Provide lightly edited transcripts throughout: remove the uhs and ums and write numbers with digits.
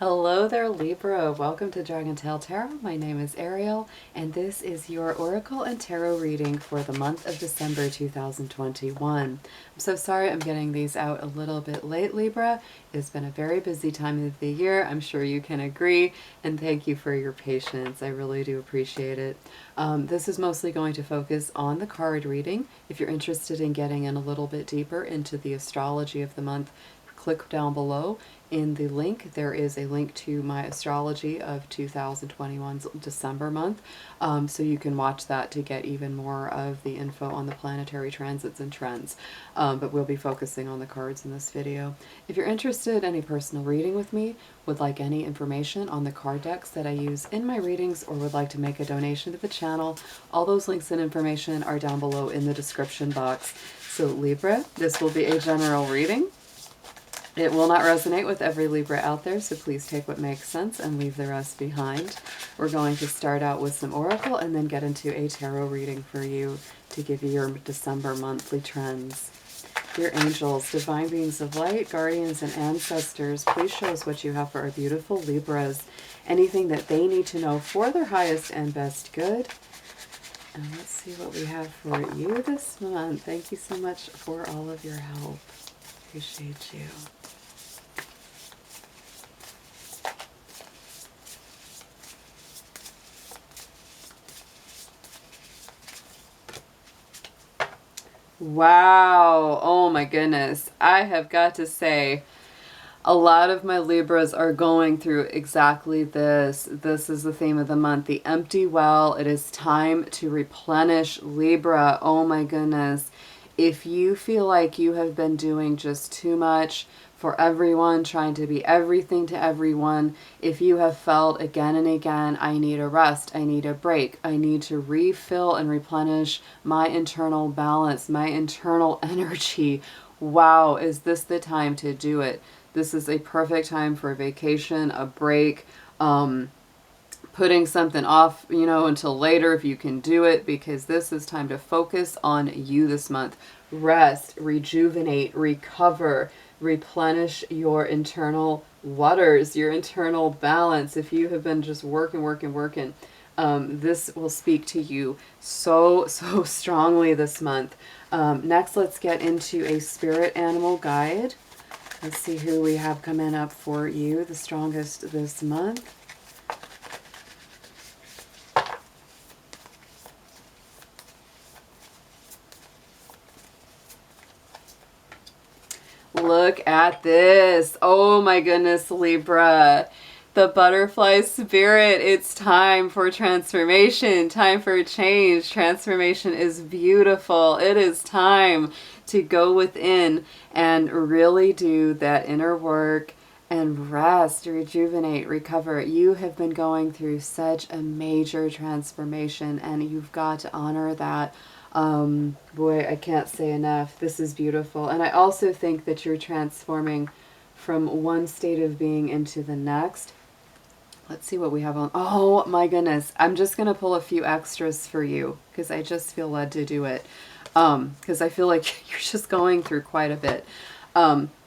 Hello there, Libra. Welcome to Dragon Tail Tarot. My name is Ariel, and this is your Oracle and Tarot reading for the month of December 2021. I'm so sorry I'm getting these out a little bit late, Libra. It's been a very busy time of the year. I'm sure you can agree, and thank you for your patience. I really do appreciate it. This is mostly going to focus on the card reading. If you're interested in getting in a little bit deeper into the astrology of the month, click down below. In the link, there is a link to my astrology of 2021's December month, so you can watch that to get even more of the info on the planetary transits and trends, but we'll be focusing on the cards in this video. If you're interested in a personal reading with me, would like any information on the card decks that I use in my readings, or would like to make a donation to the channel, all those links and information are down below in the description box. So Libra, this will be a general reading. It will not resonate with every Libra out there, so please take what makes sense and leave the rest behind. We're going to start out with some oracle and then get into a tarot reading for you to give you your December monthly trends. Dear angels, divine beings of light, guardians, and ancestors, please show us what you have for our beautiful Libras. Anything that they need to know for their highest and best good. And let's see what we have for you this month. Thank you so much for all of your help. Appreciate you. Wow. Oh my goodness. I have got to say, a lot of my Libras are going through exactly this. This is the theme of the month, the empty well. It is time to replenish, Libra. Oh my goodness. If you feel like you have been doing just too much for everyone, trying to be everything to everyone, if you have felt again and again, I need a rest, I need a break, I need to refill and replenish my internal balance, my internal energy, wow, is this the time to do it? This is a perfect time for a vacation, a break, putting something off, until later if you can do it, because this is time to focus on you this month. Rest, rejuvenate, recover, replenish your internal waters, your internal balance. If you have been just working, this will speak to you so strongly this month. Next, let's get into a spirit animal guide. Let's see who we have coming up for you the strongest this month. Look at this. Oh my goodness, Libra. The butterfly spirit. It's time for transformation, time for change. Transformation is beautiful. It is time to go within and really do that inner work and rest, rejuvenate, recover. You have been going through such a major transformation, and you've got to honor that. Boy, I can't say enough. This is beautiful. And I also think that you're transforming from one state of being into the next. Let's see what we have on. Oh my goodness. I'm just going to pull a few extras for you because I just feel led to do it. Because I feel like you're just going through quite a bit.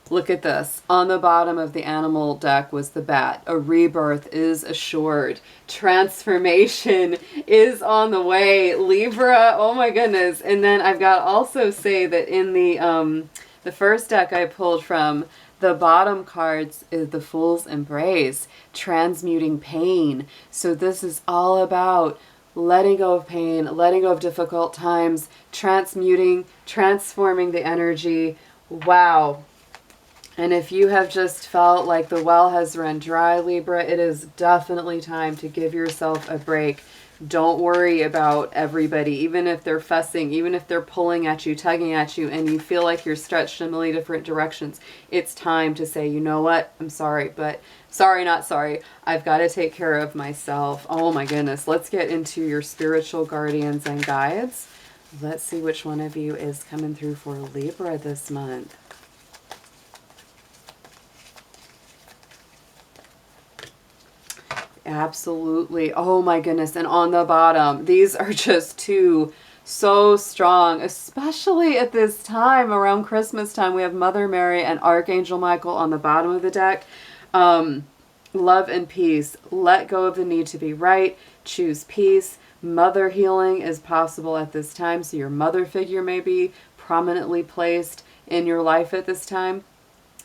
Look at this. On the bottom of the animal deck was the bat. A rebirth is assured. Transformation is on the way. Libra, oh my goodness. And then I've got to also say that in the first deck I pulled from, the bottom cards is the Fool's Embrace, transmuting pain. So this is all about letting go of pain, letting go of difficult times, transmuting, transforming the energy. Wow. And if you have just felt like the well has run dry, Libra, it is definitely time to give yourself a break. Don't worry about everybody, even if they're fussing, even if they're pulling at you, tugging at you, and you feel like you're stretched in a million different directions. It's time to say, you know what? I'm sorry, but sorry, not sorry. I've got to take care of myself. Oh my goodness. Let's get into your spiritual guardians and guides. Let's see which one of you is coming through for Libra this month. Absolutely. Oh my goodness. And on the bottom, these are just two so strong, especially at this time around Christmas time. We have Mother Mary and Archangel Michael on the bottom of the deck. love and peace. Let go of the need to be right. Choose peace. Mother healing is possible at this time. So your mother figure may be prominently placed in your life at this time.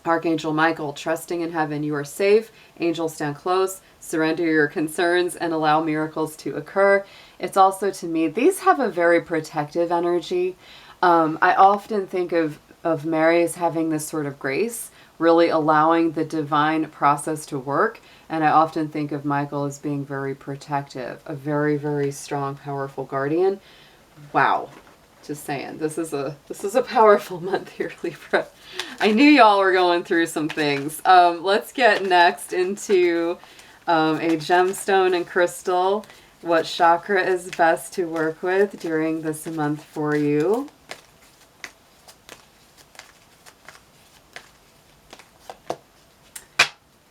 Archangel Michael, trusting in heaven, you are safe. Angels, stand close. Surrender your concerns and allow miracles to occur. It's also, to me, these have a very protective energy. I often think of Mary as having this sort of grace, really allowing the divine process to work. And I often think of Michael as being very protective, a very, very strong, powerful guardian. Wow. Just saying, this is a powerful month here, Libra. I knew y'all were going through some things. Let's get next into a gemstone and crystal. What chakra is best to work with during this month for you?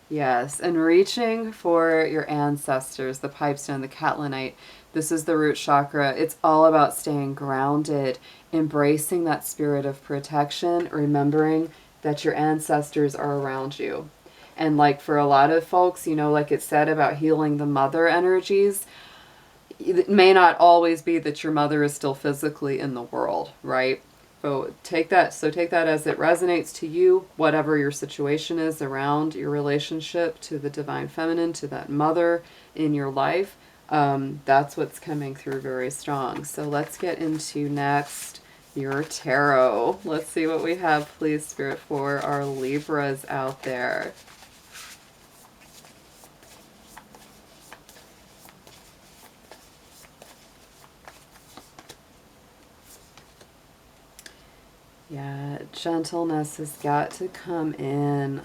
Yes, and reaching for your ancestors, the pipestone, the catlinite. This is the root chakra. It's all about staying grounded, embracing that spirit of protection, remembering that your ancestors are around you. And like for a lot of folks, you know, like it said about healing the mother energies, it may not always be that your mother is still physically in the world, right? So take that as it resonates to you, whatever your situation is around your relationship to the divine feminine, to that mother in your life. That's what's coming through very strong. So let's get into next your tarot. Let's see what we have, please, Spirit, for our Libras out there. Yeah, gentleness has got to come in.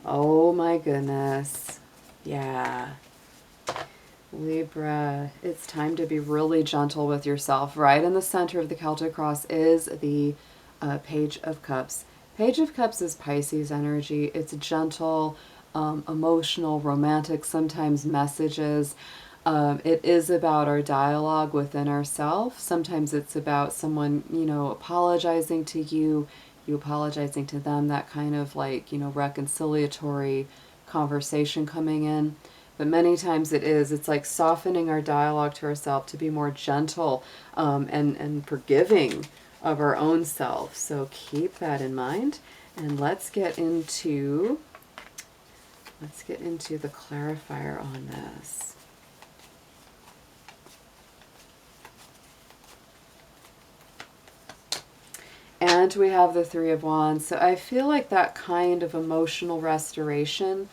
Oh my goodness. Yeah. Libra, it's time to be really gentle with yourself. Right in the center of the Celtic cross is the Page of Cups. Page of Cups is Pisces energy. It's gentle, emotional, romantic, sometimes messages. It is about our dialogue within ourselves. Sometimes it's about someone, you know, apologizing to you, you apologizing to them, that kind of like, you know, reconciliatory conversation coming in. But many times it's like softening our dialogue to ourselves to be more gentle and forgiving of our own self. So keep that in mind. And let's get into the clarifier on this. And we have the Three of Wands. So I feel like that kind of emotional restoration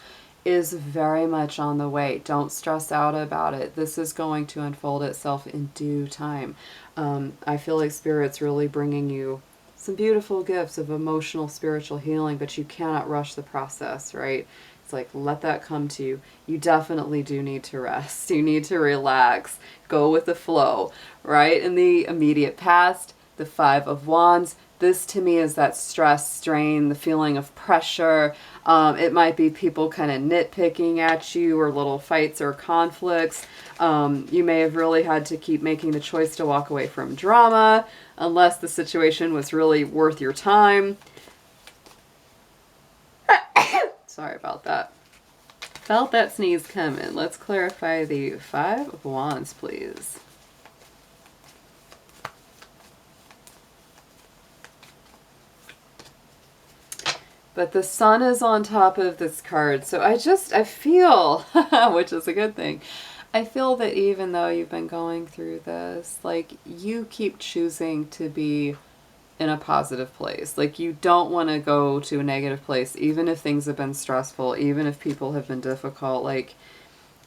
is very much on the way. Don't stress out about it. This is going to unfold itself in due time. I feel like Spirit's really bringing you some beautiful gifts of emotional, spiritual healing, but you cannot rush the process, right? It's like, let that come to you. You definitely do need to rest. You need to relax. Go with the flow, right? In the immediate past, the Five of Wands. This to me is that stress, strain, the feeling of pressure. It might be people kind of nitpicking at you or little fights or conflicts. You may have really had to keep making the choice to walk away from drama unless the situation was really worth your time. Sorry about that. Felt that sneeze coming. Let's clarify the Five of Wands, please. But the sun is on top of this card. So I feel, which is a good thing, I feel that even though you've been going through this, like you keep choosing to be in a positive place. Like you don't want to go to a negative place, even if things have been stressful, even if people have been difficult. Like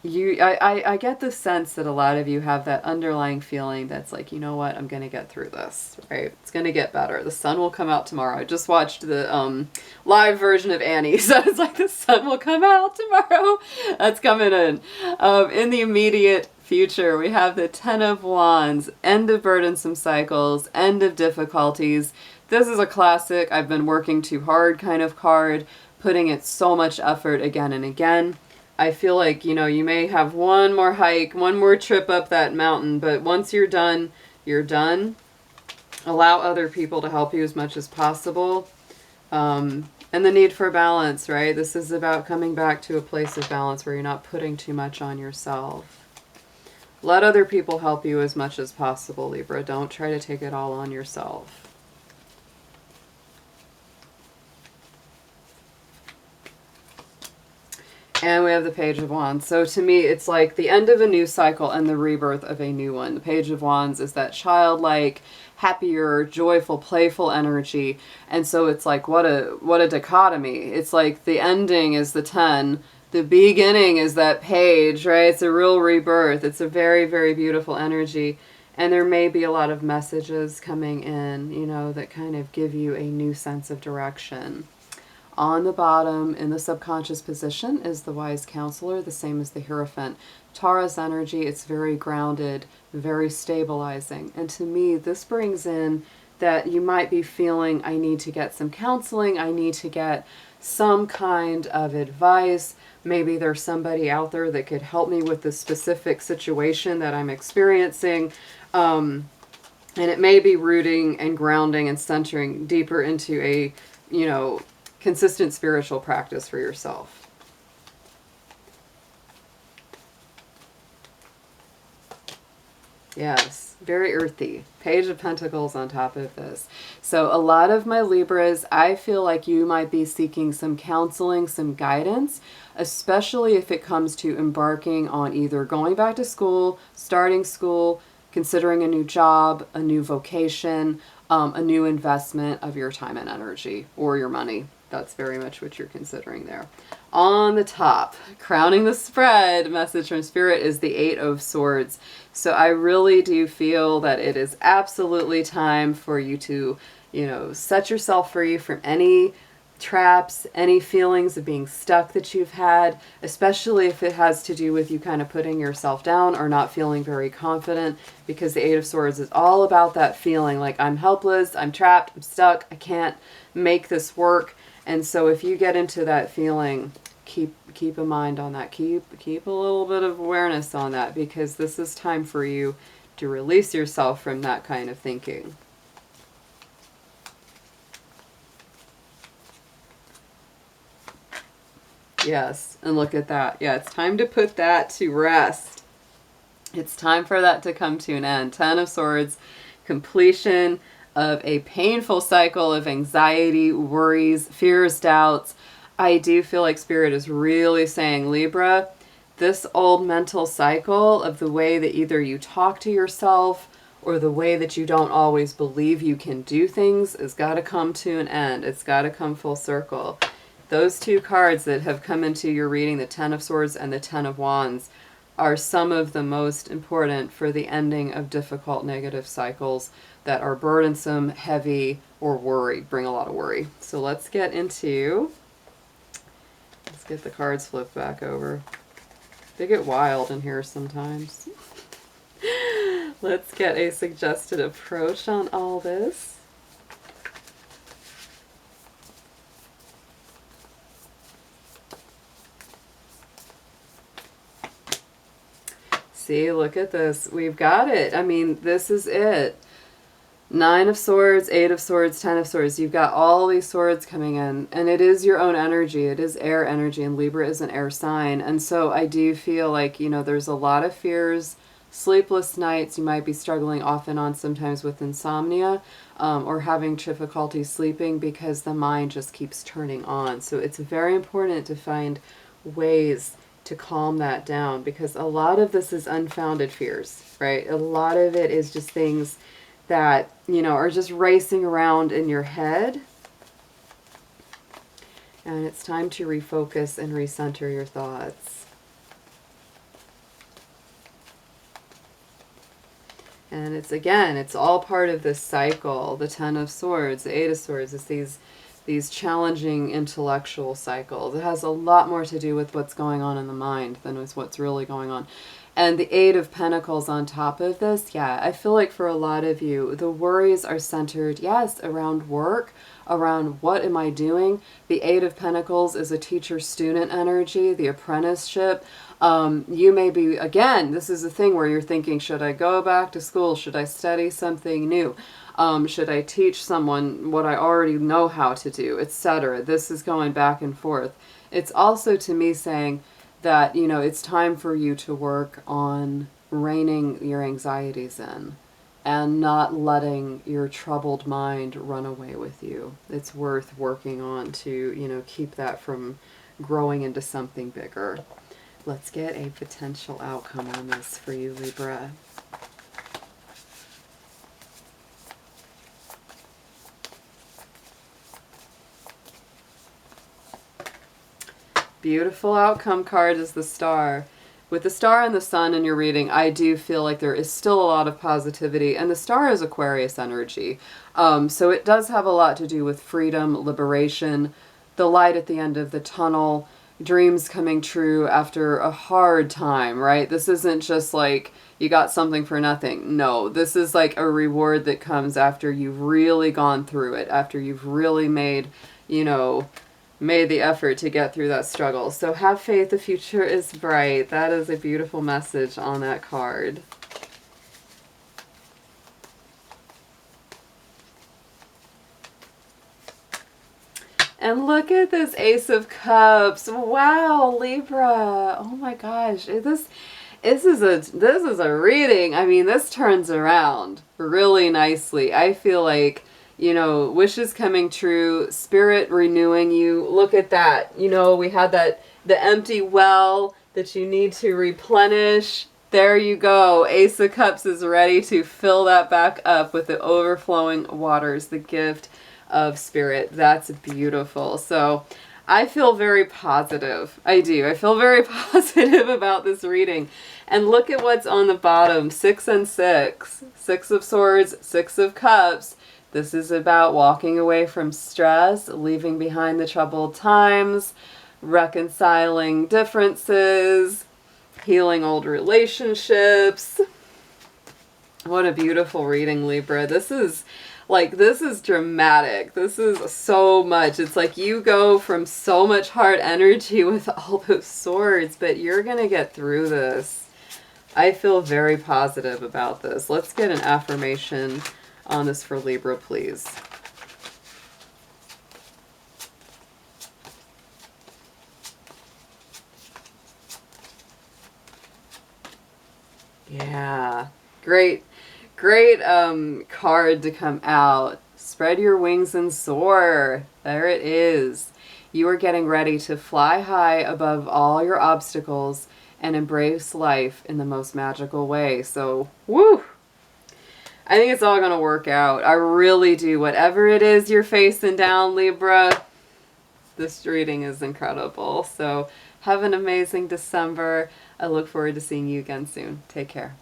I get the sense that a lot of you have that underlying feeling that's like, you know what, I'm going to get through this, right? It's going to get better. The sun will come out tomorrow. I just watched the live version of Annie, so it's like the sun will come out tomorrow. That's coming in. In the immediate future, we have the Ten of Wands, end of burdensome cycles, end of difficulties. This is a classic I've been working too hard kind of card, putting in so much effort again and again. I feel like, you know, you may have one more hike, one more trip up that mountain, but once you're done, you're done. Allow other people to help you as much as possible. And the need for balance, right? This is about coming back to a place of balance where you're not putting too much on yourself. Let other people help you as much as possible, Libra. Don't try to take it all on yourself. And we have the Page of Wands. So to me, it's like the end of a new cycle and the rebirth of a new one. The Page of Wands is that childlike, happier, joyful, playful energy. And so it's like, what a dichotomy. It's like the ending is the 10. The beginning is that page, right? It's a real rebirth. It's a very, very beautiful energy. And there may be a lot of messages coming in, you know, that kind of give you a new sense of direction. On the bottom, in the subconscious position, is the Wise Counselor, the same as the Hierophant. Taurus energy, it's very grounded, very stabilizing. And to me, this brings in that you might be feeling, I need to get some counseling, I need to get some kind of advice. Maybe there's somebody out there that could help me with the specific situation that I'm experiencing. And it may be rooting and grounding and centering deeper into a, you know, consistent spiritual practice for yourself. Yes, very earthy. Page of Pentacles on top of this. So a lot of my Libras, I feel like you might be seeking some counseling, some guidance, especially if it comes to embarking on either going back to school, starting school, considering a new job, a new vocation, a new investment of your time and energy or your money. That's very much what you're considering there. On the top, crowning the spread, message from Spirit is the 8 of Swords. So I really do feel that it is absolutely time for you to, you know, set yourself free from any traps, any feelings of being stuck that you've had, especially if it has to do with you kind of putting yourself down or not feeling very confident, because the 8 of Swords is all about that feeling like I'm helpless, I'm trapped, I'm stuck, I can't make this work. And so if you get into that feeling, keep a mind on that. Keep a little bit of awareness on that, because this is time for you to release yourself from that kind of thinking. Yes, and look at that. Yeah, it's time to put that to rest. It's time for that to come to an end. 10 of Swords, completion of a painful cycle of anxiety, worries, fears, doubts. I do feel like Spirit is really saying, Libra, this old mental cycle of the way that either you talk to yourself or the way that you don't always believe you can do things has got to come to an end. It's got to come full circle. Those two cards that have come into your reading, the 10 of Swords and the 10 of Wands, are some of the most important for the ending of difficult negative cycles that are burdensome, heavy, or bring a lot of worry. So let's get the cards flipped back over. They get wild in here sometimes. Let's get a suggested approach on all this. See, look at this. We've got it. I mean, this is it. 9 of Swords, 8 of Swords, 10 of Swords. You've got all these swords coming in, and it is your own energy. It is air energy, and Libra is an air sign. And so I do feel like, you know, there's a lot of fears, sleepless nights. You might be struggling off and on sometimes with insomnia, or having difficulty sleeping because the mind just keeps turning on. So it's very important to find ways to calm that down, because a lot of this is unfounded fears, right? A lot of it is just things that, you know, are just racing around in your head. And it's time to refocus and recenter your thoughts. And it's, again, it's all part of this cycle. The 10 of Swords, the 8 of Swords, it's these challenging intellectual cycles. It has a lot more to do with what's going on in the mind than with what's really going on. And the 8 of Pentacles on top of this, yeah, I feel like for a lot of you, the worries are centered, yes, around work, around what am I doing. The 8 of Pentacles is a teacher-student energy, the apprenticeship. You may be, again, this is a thing where you're thinking, should I go back to school? Should I study something new? Should I teach someone what I already know how to do, etc.? This is going back and forth. It's also to me saying that, you know, it's time for you to work on reining your anxieties in and not letting your troubled mind run away with you. It's worth working on to, you know, keep that from growing into something bigger. Let's get a potential outcome on this for you, Libra. Beautiful outcome card is the Star. With the Star and the Sun in your reading, I do feel like there is still a lot of positivity, and the Star is Aquarius energy. So it does have a lot to do with freedom, liberation, the light at the end of the tunnel, dreams coming true after a hard time, right? This isn't just like you got something for nothing. No, this is like a reward that comes after you've really gone through it, after you've really made, you know, made the effort to get through that struggle. So have faith, the future is bright. That is a beautiful message on that card. And look at this Ace of Cups. Wow, Libra. Oh my gosh. This is a reading. I mean, this turns around really nicely. I feel like, you know, wishes coming true, spirit renewing you. Look at that. You know, we had that, the empty well that you need to replenish. There you go. Ace of Cups is ready to fill that back up with the overflowing waters, the gift of spirit. That's beautiful. So I feel very positive. I do. I feel very positive about this reading. And look at what's on the bottom. 6 and 6. 6 of Swords, 6 of Cups. This is about walking away from stress, leaving behind the troubled times, reconciling differences, healing old relationships. What a beautiful reading, Libra. This is dramatic. This is so much. It's like you go from so much hard energy with all those swords, but you're going to get through this. I feel very positive about this. Let's get an affirmation on this for Libra, please. Yeah, great card to come out. Spread your wings and soar. There it is. You are getting ready to fly high above all your obstacles and embrace life in the most magical way. So, woo! I think it's all going to work out. I really do. Whatever it is you're facing down, Libra, this reading is incredible. So have an amazing December. I look forward to seeing you again soon. Take care.